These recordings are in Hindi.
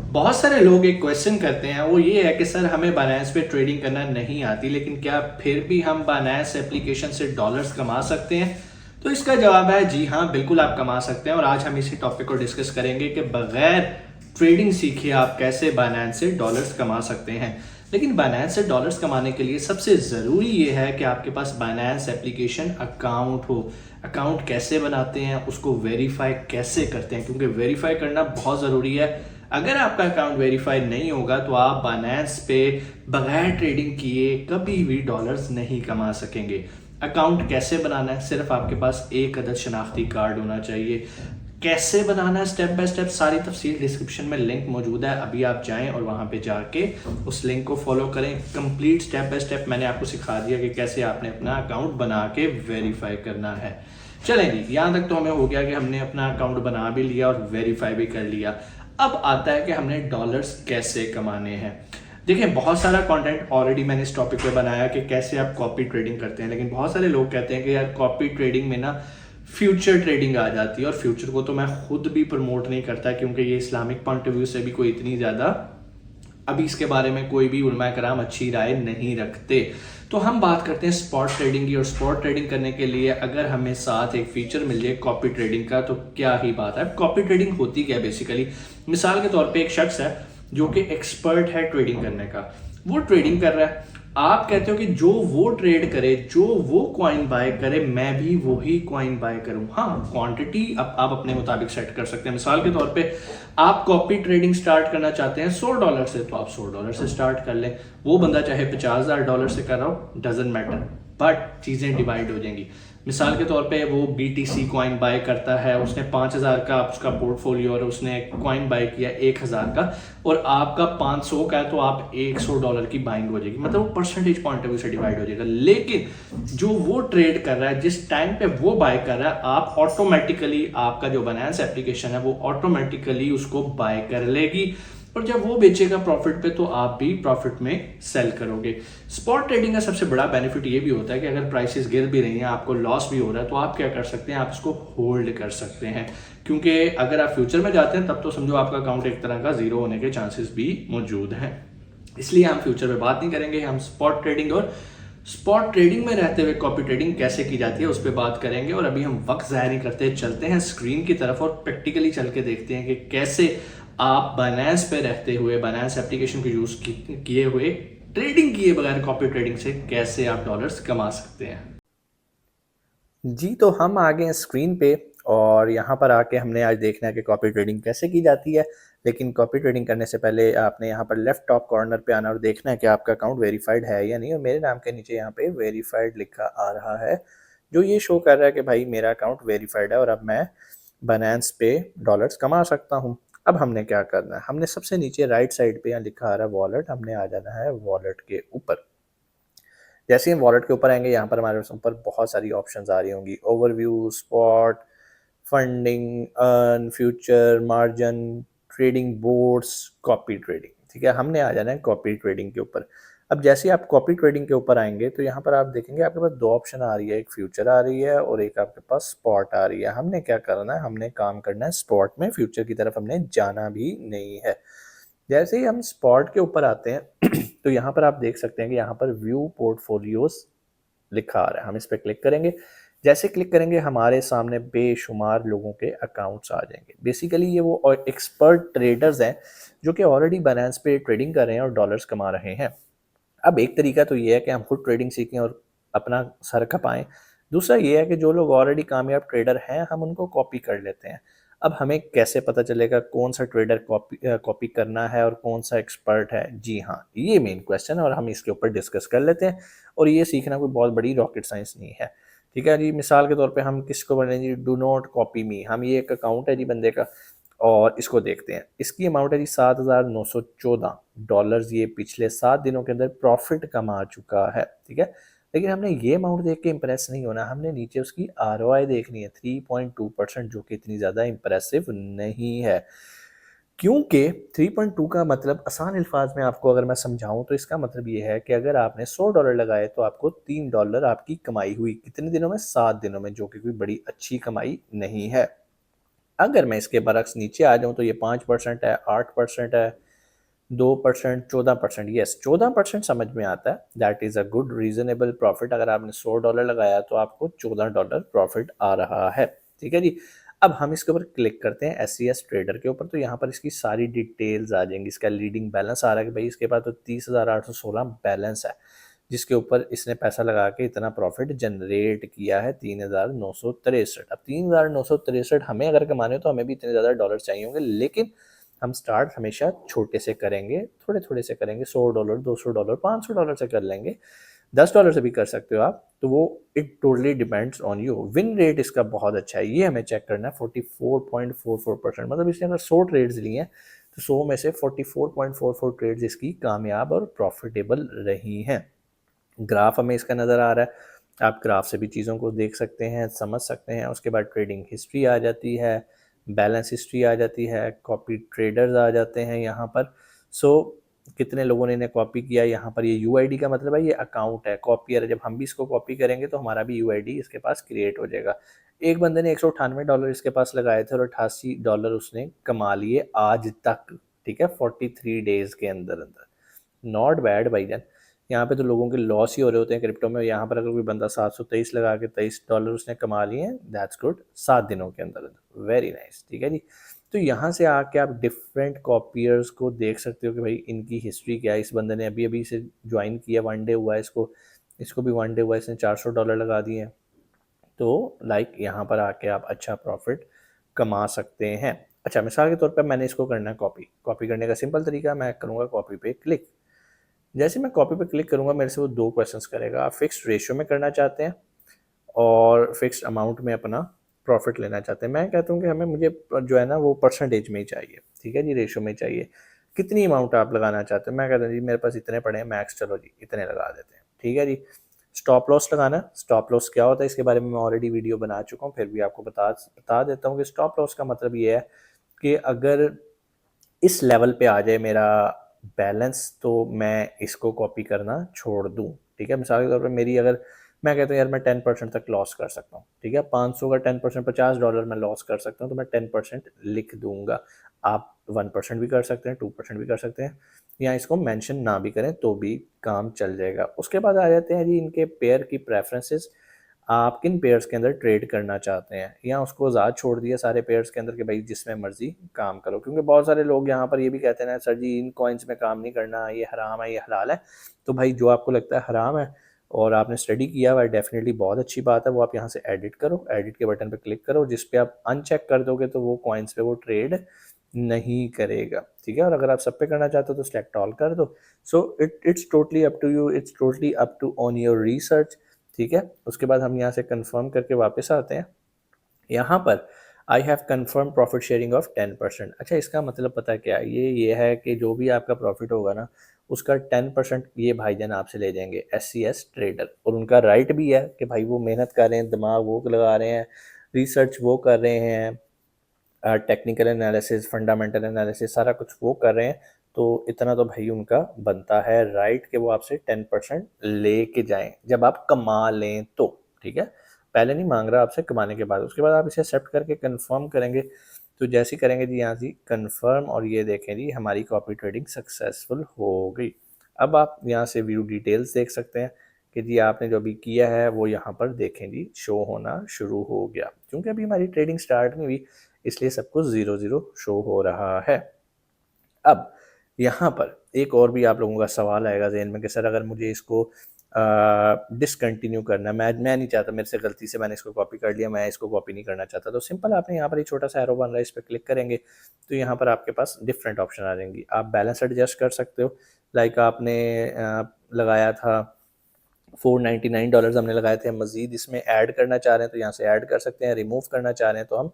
बहुत सारे लोग एक क्वेश्चन करते हैं, वो ये है कि सर हमें बायनेंस पे ट्रेडिंग करना नहीं आती, लेकिन क्या फिर भी हम बायनेंस एप्लीकेशन से डॉलर्स कमा सकते हैं? तो इसका जवाब है जी हाँ, बिल्कुल आप कमा सकते हैं। और आज हम इसी टॉपिक को डिस्कस करेंगे कि बगैर ट्रेडिंग सीखे आप कैसे बायनेंस से डॉलर्स कमा सकते हैं। लेकिन बायनेंस से डॉलर्स कमाने के लिए सबसे ज़रूरी ये है कि आपके पास बायनेंस एप्लीकेशन अकाउंट हो। अकाउंट कैसे बनाते हैं, उसको वेरीफाई कैसे करते हैं, क्योंकि वेरीफाई करना बहुत ज़रूरी है। अगर आपका अकाउंट वेरीफाई नहीं होगा तो आप बायनेंस पे बगैर ट्रेडिंग किए कभी भी डॉलर्स नहीं कमा सकेंगे। अकाउंट कैसे बनाना है, सिर्फ आपके पास एक अदद शनाख्ती कार्ड होना चाहिए। कैसे बनाना है स्टेप बाय स्टेप, सारी तफसील डिस्क्रिप्शन में लिंक मौजूद है, अभी आप जाएं और वहां पे जाके उस लिंक को फॉलो करें। कंप्लीट स्टेप बाय स्टेप मैंने आपको सिखा दिया कि कैसे आपने अपना अकाउंट बना के वेरीफाई करना है। चलें जी, यहाँ तक तो हमें हो गया कि हमने अपना अकाउंट बना भी लिया और वेरीफाई भी कर लिया। अब आता है कि हमने डॉलर्स कैसे कमाने हैं। देखिए, बहुत सारा कंटेंट ऑलरेडी मैंने इस टॉपिक पे बनाया कि कैसे आप कॉपी ट्रेडिंग करते हैं, लेकिन बहुत सारे लोग कहते हैं कि यार कॉपी ट्रेडिंग में ना फ्यूचर ट्रेडिंग आ जाती है, और फ्यूचर को तो मैं खुद भी प्रमोट नहीं करता, क्योंकि ये इस्लामिक पॉइंट ऑफ व्यू से भी कोई इतनी ज़्यादा अभी इसके बारे में कोई भी उलमा कराम अच्छी राय नहीं रखते। तो हम बात करते हैं स्पॉट ट्रेडिंग की, और स्पॉट ट्रेडिंग करने के लिए अगर हमें साथ एक फीचर मिल जाए कॉपी ट्रेडिंग का, तो क्या ही बात है। कॉपी ट्रेडिंग होती क्या है बेसिकली? मिसाल के तौर पे एक शख्स है जो कि एक्सपर्ट है ट्रेडिंग करने का, वो ट्रेडिंग कर रहा है। आप कहते हो कि जो वो ट्रेड करे, जो वो कॉइन बाय करे, मैं भी वही कॉइन बाय करूं। हाँ, क्वांटिटी आप अपने मुताबिक सेट कर सकते हैं। मिसाल के तौर पे आप कॉपी ट्रेडिंग स्टार्ट करना चाहते हैं $100 से, तो आप $100 से स्टार्ट कर लें। वो बंदा चाहे $50,000 से कर रहा हो, डजेंट मैटर, बट चीज़ें डिवाइड हो जाएंगी। मिसाल के तौर पे वो BTC कॉइन बाय करता है, उसने 5,000 का उसका पोर्टफोलियो और उसने कॉइन बाय किया 1,000 का, और आपका 500 का है, तो आप $100 की बाइंग हो जाएगी, मतलब वो परसेंटेज पॉइंट ऑफ व्यू से डिवाइड हो जाएगा। लेकिन जो वो ट्रेड कर रहा है, जिस टाइम पे वो बाय कर रहा है, आप ऑटोमेटिकली, आपका जो बायनेंस एप्लीकेशन है वो ऑटोमेटिकली उसको बाय कर लेगी, और जब वो बेचेगा प्रॉफिट पे, तो आप भी प्रॉफिट में सेल करोगे। स्पॉट ट्रेडिंग का सबसे बड़ा बेनिफिट ये भी होता है कि अगर प्राइसेस गिर भी रही हैं, आपको लॉस भी हो रहा है, तो आप क्या कर सकते हैं, आप इसको होल्ड कर सकते हैं। क्योंकि अगर आप फ्यूचर में जाते हैं तब तो समझो आपका अकाउंट एक तरह का जीरो होने के चांसेस भी मौजूद हैं। इसलिए हम फ्यूचर में बात नहीं करेंगे, हम स्पॉट ट्रेडिंग और स्पॉट ट्रेडिंग में रहते हुए कॉपी ट्रेडिंग कैसे की जाती है उस पर बात करेंगे। और अभी हम वक्त ज़ाया नहीं करते, चलते हैं स्क्रीन की तरफ और प्रैक्टिकली चल के देखते हैं कि कैसे आप बायनेंस पे रहते हुए, बायनेंस एप्लीकेशन को यूज़ किए हुए, ट्रेडिंग किए बगैर कॉपी ट्रेडिंग से कैसे आप डॉलर्स कमा सकते हैं। जी, तो हम आ गए हैं स्क्रीन पे और यहाँ पर आके हमने आज देखना है कि कॉपी ट्रेडिंग कैसे की जाती है। लेकिन कॉपी ट्रेडिंग करने से पहले आपने यहाँ पर लेफ्ट टॉप कॉर्नर पे आना और देखना है कि आपका अकाउंट वेरीफाइड है या नहीं। और मेरे नाम के नीचे यहाँ पे वेरीफाइड लिखा आ रहा है, जो ये शो कर रहा है कि भाई मेरा अकाउंट वेरीफाइड है और अब मैं बायनेंस पे डॉलर्स कमा सकता हूँ। अब हमने क्या करना है, हमने सबसे नीचे राइट साइड पे यहाँ लिखा आ रहा है वॉलेट, हमने आ जाना है वॉलेट के ऊपर। जैसे ही हम वॉलेट के ऊपर आएंगे, यहाँ पर हमारे ऊपर बहुत सारी ऑप्शंस आ रही होंगी, overview, spot, funding, earn, future, margin, trading boards, copy trading. ठीक है, हमने आ जाना है कॉपी ट्रेडिंग के ऊपर। अब जैसे ही आप कॉपी ट्रेडिंग के ऊपर आएंगे तो यहाँ पर आप देखेंगे आपके पास दो ऑप्शन आ रही है, एक फ्यूचर आ रही है और एक आपके पास स्पॉट आ रही है। हमने क्या करना है, हमने काम करना है स्पॉट में, फ्यूचर की तरफ हमने जाना भी नहीं है। जैसे ही हम स्पॉट के ऊपर आते हैं तो यहाँ पर आप देख सकते हैं कि यहाँ पर व्यू पोर्टफोलियोज लिखा आ रहा है, हम इस पर क्लिक करेंगे। जैसे क्लिक करेंगे हमारे सामने बेशुमार लोगों के अकाउंट्स आ जाएंगे। बेसिकली ये वो एक्सपर्ट ट्रेडर्स हैं जो कि ऑलरेडी बायनेंस पे ट्रेडिंग कर रहे हैं और डॉलर्स कमा रहे हैं। अब एक तरीका तो ये है कि हम खुद ट्रेडिंग सीखें और अपना सर खपाएं। दूसरा ये है कि जो लोग ऑलरेडी कामयाब ट्रेडर हैं हम उनको कॉपी कर लेते हैं। अब हमें कैसे पता चलेगा कौन सा ट्रेडर कॉपी करना है और कौन सा एक्सपर्ट है? जी हाँ, ये मेन क्वेश्चन है और हम इसके ऊपर डिस्कस कर लेते हैं। और ये सीखना कोई बहुत बड़ी रॉकेट साइंस नहीं है। ठीक है जी, मिसाल के तौर पे हम किसको बोलेंगे जी, डू नॉट कॉपी मी। हम, ये एक अकाउंट है जी बंदे का और इसको देखते हैं। इसकी अमाउंट है जी $7,914। ये पिछले 7 दिनों के अंदर प्रॉफिट कमा चुका है। ठीक है, लेकिन हमने ये अमाउंट देख के इंप्रेस नहीं होना, हमने नीचे उसकी ROI देखनी है 3.2%, जो कि इतनी ज़्यादा इंप्रेसिव नहीं है। क्योंकि 3.2 का मतलब, आसान अल्फाज में आपको अगर मैं समझाऊं तो इसका मतलब ये है कि अगर आपने $100 लगाए तो आपको $3 आपकी कमाई हुई। कितने दिनों में? 7 दिनों में, जो कि कोई बड़ी अच्छी कमाई नहीं है। अगर मैं इसके बरक्स नीचे आ जाऊँ तो ये 5% है, 8% है, 2%, 14%। यस, 14% समझ में आता है। That is a good reasonable profit. अगर आपने $100 लगाया तो आपको $14 प्रॉफिट आ रहा है। ठीक है जी। अब हम इसके ऊपर क्लिक करते हैं SCS ट्रेडर के ऊपर, तो यहाँ पर इसकी सारी डिटेल्स आ जाएंगी। इसका लीडिंग बैलेंस आ रहा है कि भाई इसके पास तो 30,816 बैलेंस है, जिसके ऊपर इसने पैसा लगा के इतना प्रॉफिट जनरेट किया है 3,963। अब 3,963 हमें अगर कमाने हो तो हमें भी इतने ज़्यादा डॉलर चाहिए होंगे, लेकिन हम स्टार्ट हमेशा छोटे से करेंगे, थोड़े थोड़े से करेंगे। $100, $200, $500 से कर लेंगे, $10 से भी कर सकते हो आप। तो वो it totally depends on you. Win rate इसका बहुत अच्छा है, ये हमें चेक करना है। 44.44%, मतलब इसने अगर 100 ट्रेड्स लिए हैं तो 100 में से 44.44 ट्रेड्स इसकी कामयाब और प्रॉफिटेबल रही हैं। ग्राफ हमें इसका नज़र आ रहा है। आप ग्राफ से भी चीज़ों को देख सकते हैं, समझ सकते हैं। उसके बाद ट्रेडिंग हिस्ट्री आ जाती है, बैलेंस हिस्ट्री आ जाती है, कॉपी ट्रेडर्स आ जाते हैं यहाँ पर। सो कितने लोगों ने इन्हें कॉपी किया। यहाँ पर ये UID का मतलब है ये अकाउंट है, कॉपियर है। जब हम भी इसको कॉपी करेंगे तो हमारा भी UID इसके पास क्रिएट हो जाएगा। एक बंदे ने $198 इसके पास लगाए थे और $88 उसने कमा लिए आज तक। ठीक है, 43 डेज के अंदर अंदर। नॉट बैड भाईजान। यहाँ पे तो लोगों के लॉस ही हो रहे होते हैं क्रिप्टो में। यहाँ पर अगर कोई बंदा 723 लगा के $23 उसने कमा लिए हैं, दैट्स गुड, 7 दिनों के अंदर अंदर। Very nice. ठीक है जी। तो यहाँ से आके आप डिफरेंट कॉपियर्स को देख सकते हो कि भाई इनकी हिस्ट्री क्या है। इस बंदे ने अभी अभी से ज्वाइन किया, 1 डे हुआ है इसको, इसको भी 1 डे हुआ है, इसने $400 लगा दिए हैं। तो लाइक यहाँ पर आके आप अच्छा प्रॉफिट कमा सकते हैं। अच्छा, मिसाल के तौर पर मैंने इसको करना है कॉपी। कॉपी करने का सिंपल तरीका, मैं करूँगा कॉपी पे क्लिक। जैसे मैं कॉपी पे क्लिक करूँगा मेरे से वो 2 क्वेश्चंस करेगा। आप फिक्स्ड रेशियो में करना चाहते हैं और फिक्स्ड अमाउंट में अपना प्रॉफिट लेना चाहते हैं। मैं कहता हूँ कि हमें मुझे जो है ना वो परसेंटेज में ही चाहिए। ठीक है जी, रेशियो में चाहिए। कितनी अमाउंट आप लगाना चाहते हैं? मैं कहता हूँ जी मेरे पास इतने पड़े हैं मैक्स, चलो जी इतने लगा देते हैं। ठीक है जी। स्टॉप लॉस लगाना। स्टॉप लॉस क्या होता है इसके बारे में मैं ऑलरेडी वीडियो बना चुका हूँ, फिर भी आपको बता देता हूँ कि स्टॉप लॉस का मतलब ये है कि अगर इस लेवल पे आ जाए मेरा बैलेंस तो मैं इसको कॉपी करना छोड़ दूँ। ठीक है, मिसाल के तौर पे मेरी अगर मैं कहता हूँ यार मैं 10% तक लॉस कर सकता हूँ। ठीक है, 500 का 10%, $50 मैं लॉस कर सकता हूँ, तो मैं 10% लिख दूंगा। आप 1% भी कर सकते हैं, 2% भी कर सकते हैं, या इसको मेंशन ना भी करें तो भी काम चल जाएगा। उसके बाद आ जाते हैं जी इनके पेयर की प्रेफरेंसेस। आप किन पेयर्स के अंदर ट्रेड करना चाहते हैं, या उसको आज़ाद छोड़ दिया सारे पेयर्स के अंदर कि भाई जिसमें मर्जी काम करो। क्योंकि बहुत सारे लोग यहाँ पर ये भी कहते हैं ना सर जी इन कॉइन्स में काम नहीं करना, ये हराम है, ये हलाल है। तो भाई जो आपको लगता है हराम है और आपने स्टडी किया हुआ है, डेफिनेटली बहुत अच्छी बात है, वो आप यहाँ से एडिट करो। एडिट के बटन पर क्लिक करो, जिस पे आप अनचेक कर दोगे तो वो कॉइन्स पे वो ट्रेड नहीं करेगा। ठीक है, और अगर आप सब पे करना चाहते हो तो सिलेक्ट ऑल कर दो। So it's totally up to you, it's totally up to on your research. ठीक है, उसके बाद हम यहाँ से कंफर्म करके वापस आते हैं। यहाँ पर I have confirm profit sharing of 10%। अच्छा, इसका मतलब पता है क्या है? ये है कि जो भी आपका प्रॉफिट होगा ना उसका 10% ये भाईजान आपसे ले जाएंगे SCS ट्रेडर। और उनका राइट भी है कि भाई वो मेहनत कर रहे हैं, दिमाग वो लगा रहे हैं, रिसर्च वो कर रहे हैं, टेक्निकल एनालिसिस, फंडामेंटल एनालिसिस सारा कुछ वो कर रहे हैं। तो इतना तो भाई उनका बनता है राइट कि वो आपसे 10% लेके जाएं जब आप कमा लें तो। ठीक है, पहले नहीं मांग रहा आपसे, कमाने के बाद। उसके बाद आप इसे एक्सेप्ट करके कंफर्म करेंगे। तो जैसे ही करेंगे जी यहाँ से कंफर्म, और ये देखें जी हमारी कॉपी ट्रेडिंग सक्सेसफुल हो गई। अब आप यहाँ से व्यू डिटेल्स देख सकते हैं कि जी आपने जो भी किया है वो यहाँ पर देखें जी शो होना शुरू हो गया। क्योंकि अभी हमारी ट्रेडिंग स्टार्ट नहीं हुई इसलिए सब कुछ 0 शो हो रहा है। अब यहाँ पर एक और भी आप लोगों का सवाल आएगा जहन में कि सर अगर मुझे इसको डिसकंटिन्यू करना है, मैं नहीं चाहता, मेरे से गलती से मैंने इसको कॉपी कर लिया, मैं इसको कॉपी नहीं करना चाहता, तो सिंपल आपने यहाँ पर एक छोटा सा एरो बन रहा है, इस पर क्लिक करेंगे तो यहाँ पर आपके पास डिफरेंट ऑप्शन आ जाएंगी। आप बैलेंस एडजस्ट कर सकते हो। लाइक आपने लगाया था $499 हमने लगाए थे, मज़ीद इसमें ऐड करना चाह रहे हैं तो यहाँ से ऐड कर सकते हैं, रिमूव करना चाह रहे हैं तो हम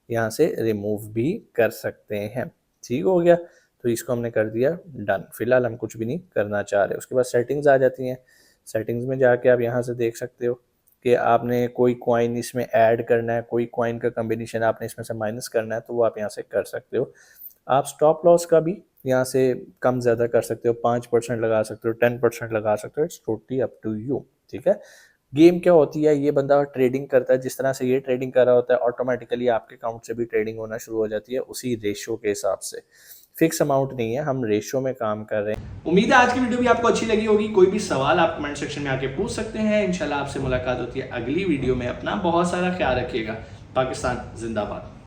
यहाँ से रिमूव भी कर सकते हैं। ठीक हो गया, तो इसको हमने कर दिया डन। फिलहाल हम कुछ भी नहीं करना चाह रहे। उसके बाद सेटिंग्स आ जाती हैं। सेटिंग्स में जाके आप यहाँ से देख सकते हो कि आपने कोई कॉइन इसमें ऐड करना है, कोई कॉइन का कम्बिनेशन आपने इसमें से माइनस करना है तो वो आप यहाँ से कर सकते हो। आप स्टॉप लॉस का भी यहाँ से कम ज़्यादा कर सकते हो, 5% लगा सकते हो, 10% लगा सकते हो, it's totally up to you. ठीक है, गेम क्या होती है, ये बंदा ट्रेडिंग करता है, जिस तरह से ये ट्रेडिंग कर रहा होता है ऑटोमेटिकली आपके अकाउंट से भी ट्रेडिंग होना शुरू हो जाती है उसी रेशो के हिसाब से। फिक्स अमाउंट नहीं है, हम रेशो में काम कर रहे हैं। उम्मीद है आज की वीडियो भी आपको अच्छी लगी होगी। कोई भी सवाल आप कमेंट सेक्शन में आके पूछ सकते हैं। इंशाल्लाह आपसे मुलाकात होती है अगली वीडियो में। अपना बहुत सारा ख्याल रखिएगा। पाकिस्तान जिंदाबाद।